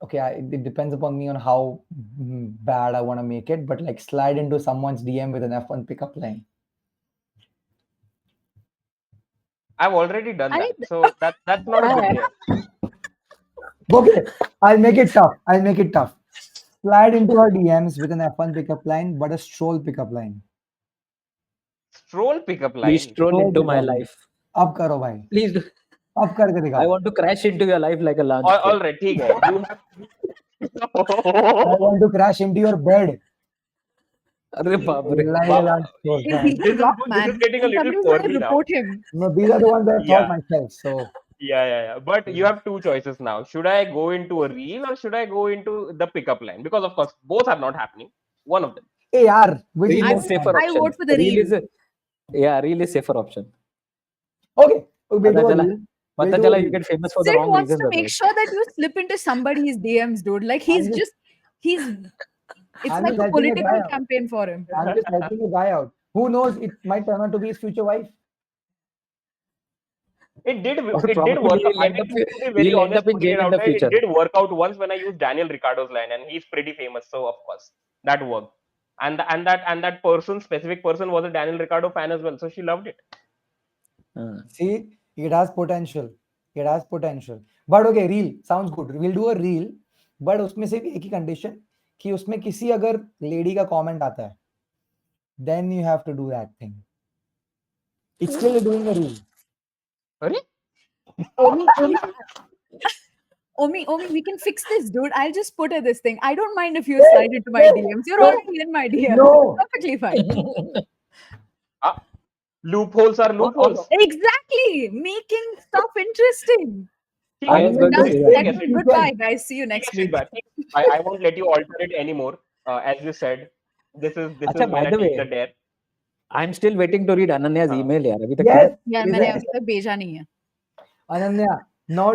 Okay, it depends upon me on how bad I want to make it, but like slide into someone's DM with an F1 pickup line. I've already done I that, mean, so that's not a big deal. Okay, I'll make it tough. I'll make it tough. Slide into her DMs with an F1 pickup line, but a stroll pickup line. Stroll pickup Please line. stroll Stroll into my pickup line. life. अब करो भाई. Please do. अब करके दिखाओ. I want to crash into your life like a Lance Stroll. All right, ठीक है. You have. I want to crash into your bed अरे बाप रे. like a Lance Stroll he's fan. a rock This is man. getting a And little somebody's going to quirky now. report him. No, these are the ones I thought Yeah. myself. So Yeah. But you have two choices now. Should I go into a reel or should I go into the pickup line? Because of course both are not happening. One of them. hey yaar, which is Reel I more is would, safer fun? I option. vote for the Reel reel. is a, yeah, reel is safer option. Okay, we'll पता do a चला reel. We'll पता do a चला you reel. get famous for the Sid wrong wants reasons. to make otherwise. sure that you slip into somebody's DMs, dude. Like I'm just- he's it's I'm like just a helping a guy political out. campaign for him. I'm just helping a guy out. Who knows? It might turn out to be his future wife. It did Or work probably out. he'll I end mean, up to be very he'll end honest, up in putting it jail in out the there, it future. did work out once when I used Daniel Ricciardo's line, and he's pretty famous, so of course that worked. And that specific person was a Daniel Ricciardo fan as well, so she loved it. See, it has potential. It has potential. But okay, reel sounds good. We'll do a reel, but उसमें से भी एक ही condition कि उसमें किसी अगर lady का comment आता है, then you have to do that thing. It's still doing a reel. Sorry? Omi, we can fix this, dude. I'll just put her this thing. I don't mind if you slide into my DMs. You're already in my DMs. No. Perfectly fine. Loopholes are loopholes. Exactly. Making stuff interesting. I was going to Done. say ठीक that. है, Let's ठीक है. goodbye, guys. See you ठीक next है, week. Shilpa. I won't let you alter it anymore. As you said, this is अच्छा, where by I the take way, the dare. I'm still waiting to read Ananya's हाँ. email यार. अभी तक Yes. यार is मैंने it- अभी तक भेजा नहीं है. Ananya, now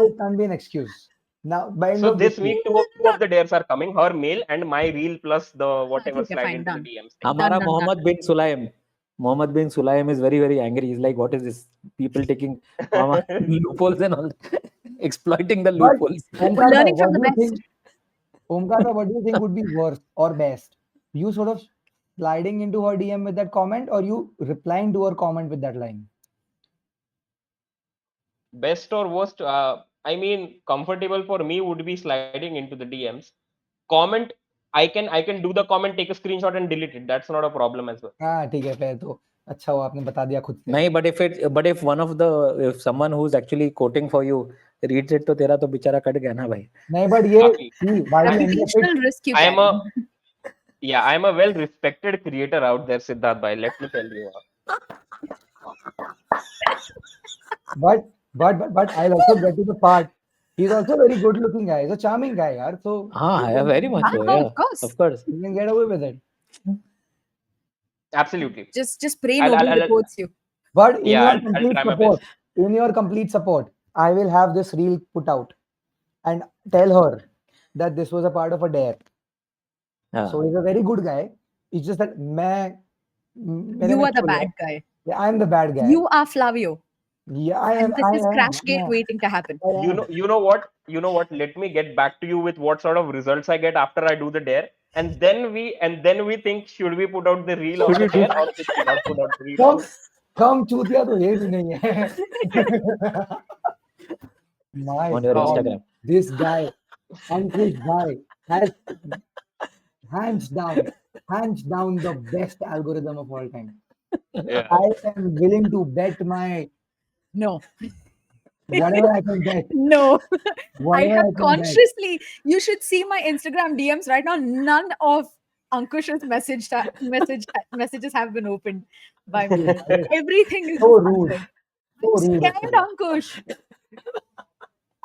it can be an excuse. Now, by end So of this this week, two of the dares are coming. Her mail and my reel plus the whatever ठीक है, slide fine, into the done. DMs thing. हमारा Done. Mohammed bin Sulaim. Mohammed bin Sulaim is very, very angry. He's like, what is this? People taking mama loopholes and all, exploiting the But loopholes. Omkar, Learning what from do the you think? Omkar, what do you think would be worse or best? You sort of sliding into her DM with that comment, or you replying to her comment with that line? Best or worst? I mean, comfortable for me would be sliding into the DMs. Comment. I can do the comment, take a screenshot and delete it. That's not a problem as well. हाँ ठीक है, fair तो अच्छा हुआ आपने बता दिया खुद से. नहीं, but if one of the if someone who's actually quoting for you reads it, तो तेरा तो बेचारा कट गया ना भाई. नहीं, but ये Kafi. see, while you end up it, Reputational risk you I am carry. I am a well-respected creator out there, Siddharth bhai. Let me tell you. but I'll also get to the part. He's also a very good looking guy. He's a charming guy, yaar. So हाँ, yeah, very much so. Ah, Yeah, of course. of course. you can get away with it. Absolutely. Just pray I'll- nobody I'll- reports you. But in Yeah, your I'll complete try my support, best. in your complete support, I will have this reel put out and tell her that this was a part of a dare. Yeah. So he's a very good guy. It's just that You are the bad guy. Yeah, I'm the bad guy. You are Flavio. Yeah, I am. And this I is am, Crashgate yeah, waiting to happen. I am. You know what? Let me get back to you with what sort of results I get after I do the dare, and then we think, should we put out the reel of the dare or should we not put out the reel of कम चूतिया तो ये भी नहीं है. My On your God, Instagram. this guy, Ankush guy, has hands down the best algorithm of all time. Yeah. I am willing to bet my No. whatever I can bet. No. I Whatever have I can bet. consciously, you should see my Instagram DMs right now. None of Ankush's messages have been opened by me. Everything is So rude. answered. So I'm rude. scared, Ankush.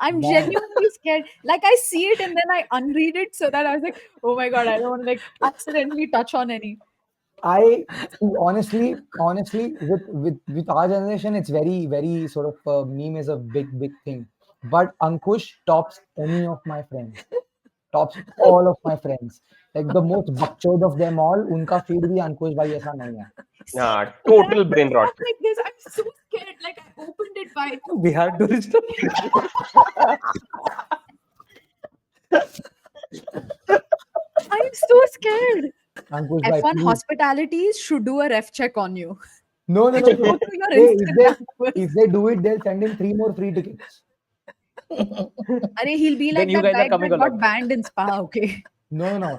I'm Man. genuinely scared. Like I see it and then I unread it so that I was like, oh my god, I don't want to like accidentally touch on any. I honestly, with our generation, it's very sort of meme is a big thing. But Ankush tops any of my friends. Tops all of my friends. Like the most bakchod of them all, उनका feed भी अंकुश भाई ऐसा नहीं है. Total brain rot. Stuff like this, I'm so scared. Like I opened it by Bihar tourist. I'm so scared. अंकुश भाई, F1 please. Hospitalities should do a ref check on you. No. Go to your Hey, Instagram. if they do it, they'll send him 3 more free tickets. Arey, he'll be Then like you that guys are guy coming that got along. banned in Spa, okay? No.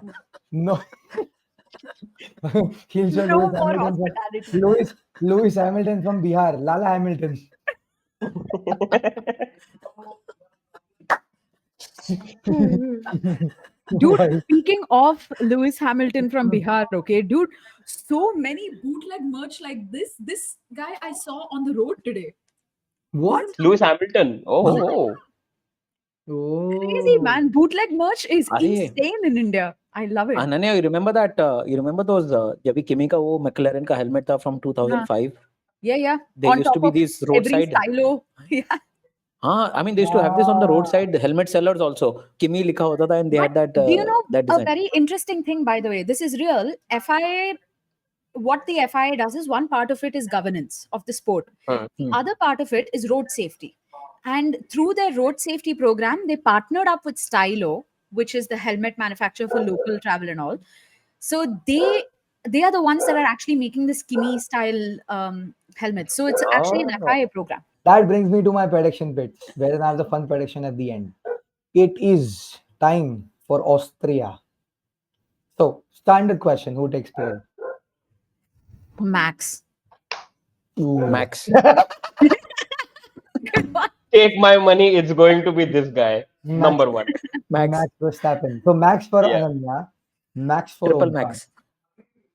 He'll show No Lewis more Hamilton hospitality. Lewis Hamilton from Bihar, Lala Hamilton. Dude, Why? speaking of Lewis Hamilton from Bihar, okay, dude, so many bootleg merch like this. This guy I saw on the road today. What? Lewis Hamilton. Oh. Crazy, Oh. man. Bootleg merch is Arey. insane in India. I love it. Ananya, you remember that? You remember those? जब भी Kimi का वो McLaren का helmet था from 2005. Yeah. There On used to top be of these every roadside. silo. Yeah. I mean, they used to have this on the roadside helmet sellers also. Kimi लिखा होता था, and they had that. Do you know that a design. very interesting thing, by the way? This is real. FIA, what the FIA does is one part of it is governance of the sport. The other part of it is road safety. And through their road safety program, they partnered up with Stylo, which is the helmet manufacturer for local travel and all. So they are the ones that are actually making the skinny style helmets. So it's actually an FIA program. That brings me to my prediction bits, wherein I have the fun prediction at the end. It is time for Austria. So, standard question: who takes pole? Max. Max. Take my money, it's going to be this guy. Number one. Max Verstappen. So Max for Yeah. Ananya, Max for Triple Omkar. Max.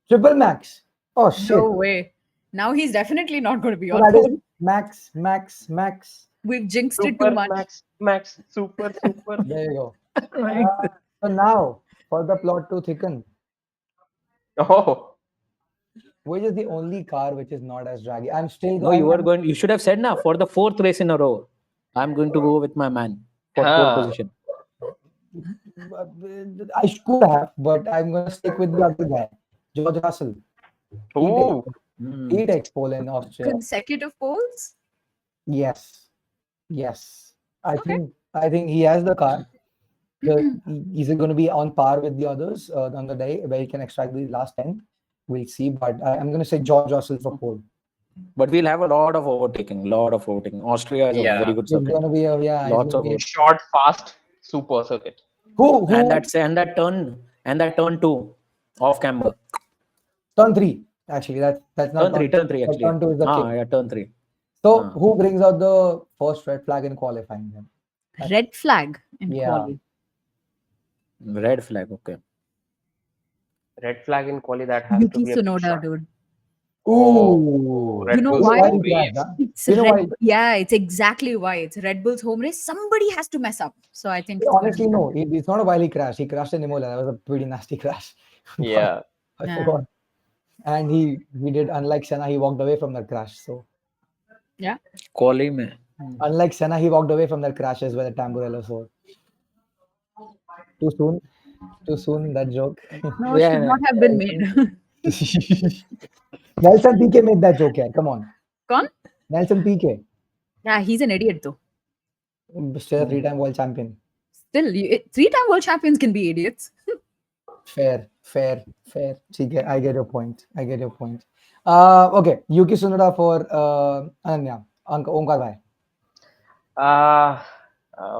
Triple Max. Oh shit. No way. Now he's definitely not going to be So on that is pole. Max. We've jinxed it Super too much. Max. Super. There you go. So now for the plot to thicken, Oh. which is the only car which is not as draggy? I'm still No, you were going. You should have said now for the 4th race in a row. I'm going to go with my man for pole position. I could have, but I'm gonna stick with the other guy, George Russell. Oh. He takes pole in Austria. Consecutive poles? Yes. I Okay. think he has the car. Is it going to be on par with the others on the day where he can extract the last 10? We'll see. But I'm going to say George Russell for pole. But we'll have a lot of overtaking. Austria is a Yeah. very good It's circuit. going to be Lots of it. Short, fast, super circuit. who And that turn 2 off camber. turn 3 Actually, that's not Turn three that actually. turn two is the Ah, king. yeah, turn three. So Ah. who brings out the first red flag in qualifying then? Red flag in Yeah. quali. Red flag. Okay. Red flag in quali, that has to Yuki be a big Tsunoda, shot. dude. Ooh. You Red know Bull's why? Why home he crashed, race. huh? It's You know why? Yeah, it's exactly why. It's Red Bull's home race. Somebody has to mess up. So I think it's gonna Honestly, be no. It's not a while he crashed. He crashed in Imola. That was a pretty nasty crash. But Yeah. I Yeah. forgot. And he did, unlike Senna, he walked away from that crash. So Yeah. Quali mein. unlike Senna, he walked away from that crash as well at Tamburello. So too soon. Too soon, that joke. No, should Yeah. not have been made. Nelson PK made that joke here. Come on. Gone? Nelson PK. Yeah, he's an idiot though. Still a three-time world champion. Still, three-time world champions can be idiots. Fair. ठीक है, I get your point. Okay, Yuki Tsunoda for Ananya. Omkar bhai. Uh,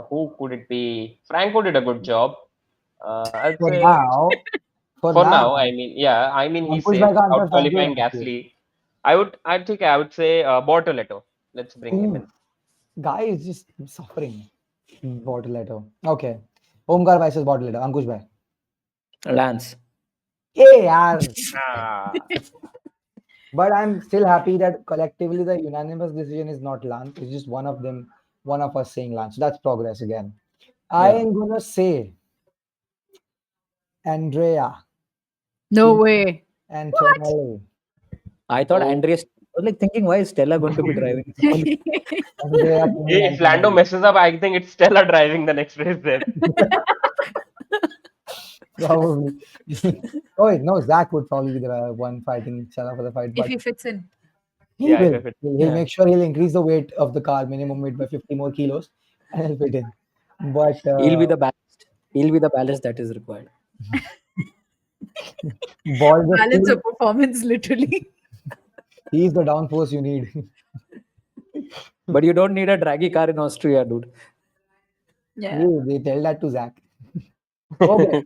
who could it be? Franco did a good job. I'd For say now, for for now. now, I mean, yeah. I mean, he's Ankush bhai safe का out answer Frankie qualifying होना चाहिए. Gasly. I would say Bortoletto. Let's bring him in. Guy is just suffering. Bortoletto. Okay. Omkar bhai says Bortoletto. Ankush bhai. Lance. Hey, yaar. Ah, But I'm still happy that collectively the unanimous decision is not Lance. It's just one of them, one of us saying Lance. So that's progress again. I Yeah. am gonna say Andrea No way. Antonelli. I thought oh. Andreas. I was like thinking, why is Stella going to be driving? Andrea If Lando Antonelli. messes up, I think it's Stella driving the next race then. Probably. Oh wait, no, Zach would probably be the one fighting Stella for the fight, If but he fits in. he Yeah, will. if it, He'll Yeah. make sure he'll increase the weight of the car, minimum weight by 50 more kilos, and he'll fit in. But He'll be the ballast. He'll be the ballast that is required. ball the Balance steel, of performance, literally. he's the downforce you need. But you don't need a draggy car in Austria, dude. Yeah. They tell that to Zach. Okay.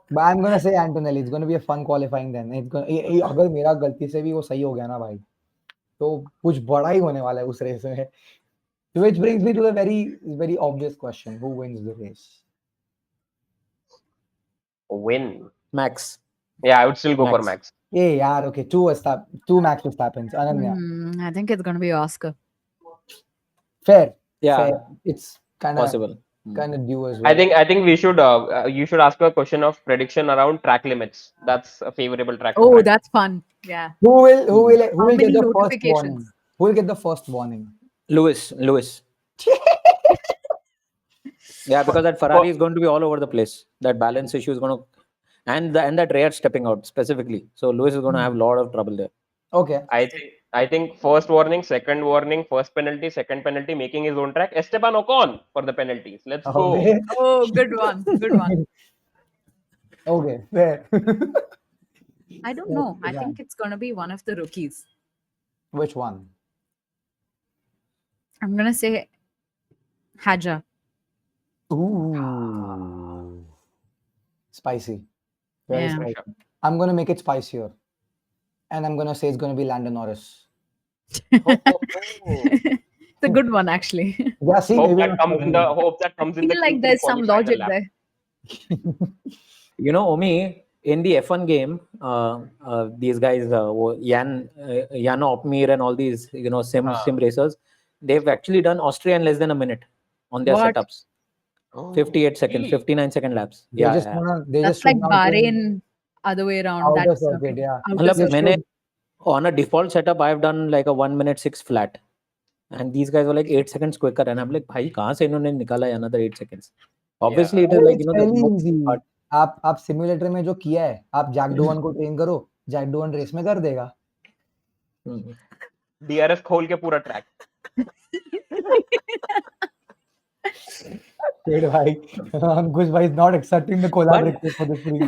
But I'm gonna say Antonelli. It's gonna be a fun qualifying then. It's gonna अगर मेरा गलती से भी वो सही हो गया ना भाई, तो कुछ बड़ा ही होने वाला है उस रेस में. Which brings me to the very obvious question: who wins the race? win. Max. Yeah, I would still go for Max. Max. Hey, yeah, okay, two Max Verstappens. Ananya, I think it's gonna be Oscar. fair. Yeah. It's kind of Possible. due as well. I think we should you should ask a question of prediction around track limits. That's a favorable track. to Oh, track. that's fun. Yeah. Who will How get many the first warning? notifications? Who will get the first warning? Lewis. Yeah, because that Ferrari is going to be all over the place. That balance issue is going to, and that rear stepping out specifically. So Lewis is going to have a lot of trouble there. Okay. I think first warning, second warning, first penalty, second penalty, making his own track. Esteban Ocon for the penalties. Let's go. Okay. Oh, good one. Good one. Okay, fair. I don't know. I Yeah. think it's gonna be one of the rookies. Which one? I'm gonna say Haja. Ooh. Spicy. Very Yeah. spicy. I'm gonna make it spicier. And I'm gonna say it's gonna be Landon Norris. Oh. It's a good one, actually. Yeah, see, Hope maybe that not comes in the spicy. hope that comes I in the feel like Q3 there's some qualifying logic lap. there. You know, Omi, in the F1 game, these guys, Jan Opmeer and all these, sim racers, they've actually done Austria in less than a minute on their What? setups. Oh, 58 seconds, really? 59-second laps. They just That's shoot like down to Bahrain, other way around. outer That's circuit, okay. yeah. Outer Matlab, They circuit. मैंने shoot- on a default setup, I've done like a 1:06 flat. And these guys were like 8 seconds quicker. And I'm like, भाई कहाँ से इन्होंने निकाला है another 8 seconds? Obviously, it is like, It's the fairly most easy. part. आप simulator में जो किया है, आप जैक डोवन को ट्रेन करो, जैक डोवन रेस में कर देगा. DRS खोल के पूरा track. Wait, भाई, Ankush bhai is not accepting the collab But- request for this free.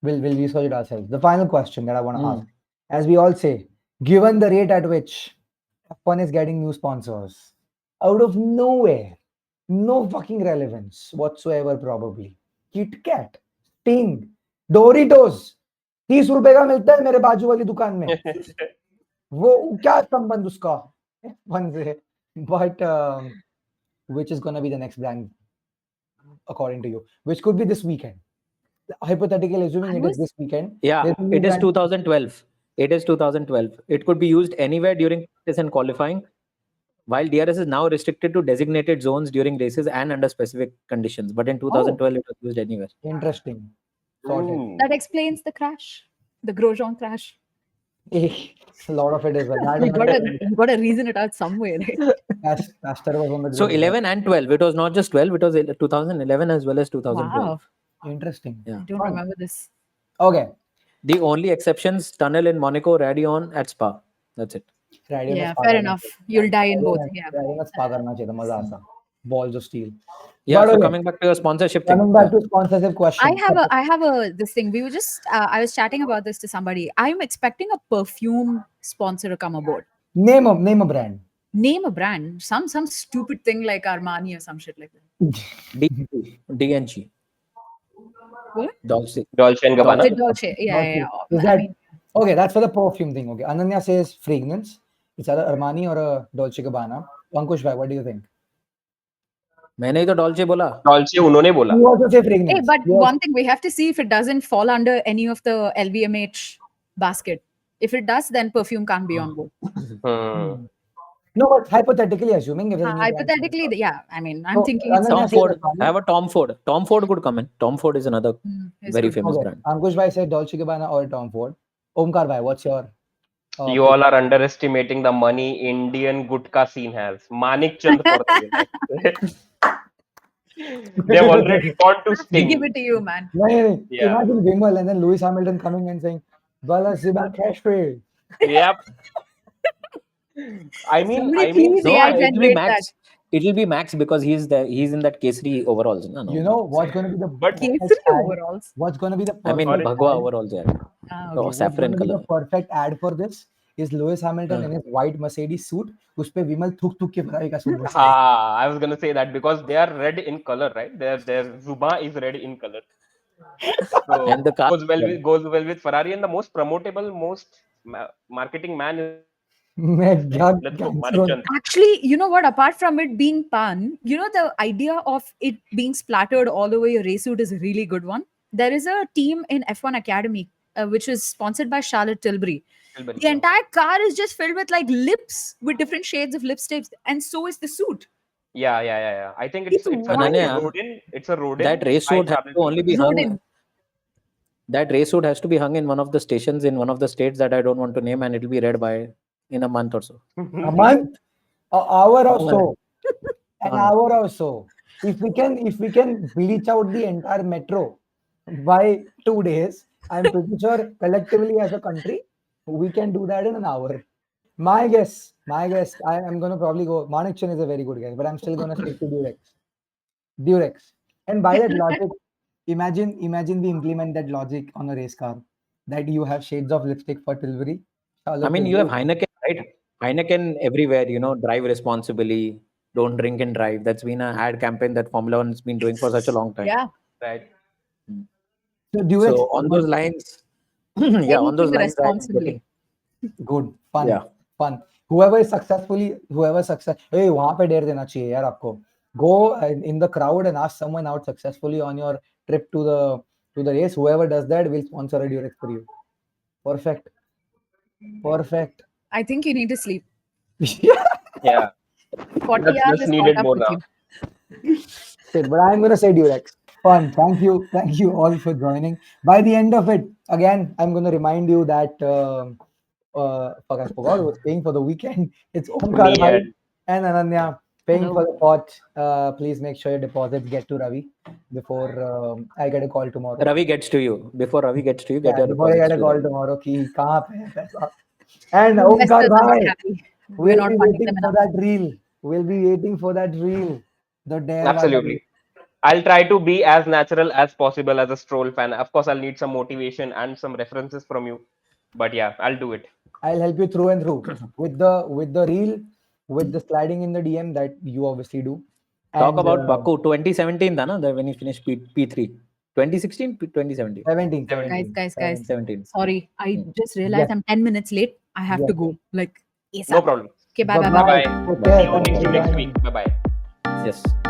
We'll research it ourselves. The final question that I want to ask, as we all say, given the rate at which F1 is getting new sponsors, out of nowhere, no fucking relevance whatsoever, probably. Kit Kat, Sting, Doritos, 30 रुपए का मिलता है मेरे बाजू वाली दुकान में, वो क्या संबंध उसका F1 से? But which is gonna be the next brand according to you? Which could be this weekend? Hypothetically assuming it is this weekend. Yeah, there's a new it is brand- 2012. It is 2012. It could be used anywhere during practice and qualifying, while DRS is now restricted to designated zones during races and under specific conditions. But in 2012, it was used anywhere. Interesting. Sorted. Ooh. That explains the crash, the Grosjean crash. A lot of it is that. You got to reason it out somewhere, right? Pastor was on the So grid. 11 and 12. It was not just 12. It was 2011 as well as 2012. Wow, Interesting. Yeah. I don't Fun. remember this. Okay. The only exceptions: tunnel in Monaco, Radion at Spa. That's it. Radion Yeah, is spa fair करना enough. चाहिए. You'll die in Radion both. is- Yeah. Radion is spa करना चाहिए था, मजा आता. Balls of steel. Yeah. But So okay, coming back to your sponsorship thing. coming back to sponsorship question. I have a this thing. We were just I was chatting about this to somebody. I'm expecting a perfume sponsor to come aboard. Name a brand. Name a brand, some stupid thing like Armani or some shit like that. DNG. What? Dolce. Dolce and Gabbana. The Dolce. Yeah, yeah. Is I that mean, okay? That's for the perfume thing. Okay. Ananya says fragrance. It's either Armani or a Dolce Gabbana. Ankush bhai, what do you think? मैंने ही तो Dolce बोला. Dolce उन्होंने बोला. You also say fragrance. hey, but Yes. one thing we have to see if it doesn't fall under any of the LVMH basket. If it does, then perfume can't be on board. Hmm. No, but hypothetically assuming if there's a new brand Hypothetically, coming yeah. I mean, I'm So, thinking it's Ananya Tom says Ford. Armani. I have a Tom Ford. Tom Ford could come in. Tom Ford is another it's very good. famous Okay. brand. Ankush bhai said Dolce Gabbana or Tom Ford. Omkar bhai, what's your? You all are underestimating the money Indian gutka scene has. Manik Chand for the They've already gone to We Sting. give it to you, man. No. Yeah. Imagine Vimal and then Lewis Hamilton coming and saying, "Bala Siba cash free." Yep. I mean, Somebody please No, AI it will be generate that. Max. It will be Max because he's in that Kesari overalls. No, You know what's going to be the But- perfect Kesari ad? overalls. What's going to be the I mean, perfect Bhagwa ad? overalls. Yeah. Ah, So okay. What's saffron going to be the color. perfect ad for this is Lewis Hamilton in his white Mercedes suit. उस पे विमल थूक के Ferrari का suit बना है. I was gonna say that because they are red in color, right? Their Zuba is red in color. So And the car. goes well with Ferrari, and the most promotable, most marketing man is मैं क्या let's go, cancer Manik हूँ. Chand. Actually, you know what? Apart from it being pan, you know the idea of it being splattered all over your race suit is a really good one. There is a team in F1 Academy which is sponsored by Charlotte Tilbury. Tilbury, The yeah. entire car is just filled with like lips with different shades of lipsticks, and so is the suit. Yeah. I think it's It's a wild. Rodin. It's a Rodin. That race by suit has Charlotte to only be Tilbury. hung. Rodin. That race suit has to be hung in one of the stations in one of the states that I don't want to name, and it will be read by in a month or so. A month, an hour or so, an Hour. hour or so. If we can bleach out the entire metro by 2 days, I'm pretty sure collectively as a country we can do that in an hour. My guess, I am gonna probably go. Manikchan is a very good guess, but I'm still gonna stick to Durex. Durex. And by that logic, imagine we implement that logic on a race car that you have shades of lipstick for Tilbury. I mean, you have Heineken, right? Heineken everywhere. Drive responsibly. Don't drink and drive. That's been an ad campaign that Formula One has been doing for such a long time. Yeah. Right. So Durex. So on those lines, yeah, on those Anything lines, I'm responsibly. getting- Good, fun, Yeah. fun. Whoever success, hey, वहाँ पे der देना चाहिए यार आपको. Go in the crowd and ask someone out successfully on your trip to the race. Whoever does that will sponsor a Durex for you. Perfect. I think you need to sleep. Yeah. 40 That's hours is needed caught up more with now. you. Shit, but I'm gonna say Durex. Fun. Thank you all for joining. By the end of it, again, I'm gonna remind you that fuck, I forgot who was paying for the weekend. It's Omkar Me Bhai and Ananya paying Hello. for the pot. Please make sure your deposits get to Ravi before I get a call tomorrow. Ravi gets to you. Before Ravi gets to you, get Yeah, your before I deposits get a to call Ravi. tomorrow, ki kahan pe hai paisa? And Investors Omkar are not Bhai, happy. We're we'll not be funding waiting them for enough. that reel. We'll be waiting for that reel. The dare wala Absolutely. reel. I'll try to be as natural as possible as a Stroll fan. Of course, I'll need some motivation and some references from you. But yeah, I'll do it. I'll help you through and through with the reel, with the sliding in the DM that you obviously do. Talk And about Baku 2017, tha na, when he finished P3. 2016, 2017, 17, Guys. 17. Sorry, I Hmm. just realized Yes. I'm 10 minutes late. I have to Yes. go. Like, No ASAP. problem. Okay, bye. Bye bye. Take See care. you Thanks next for to next joining. week. Bye bye. Yes.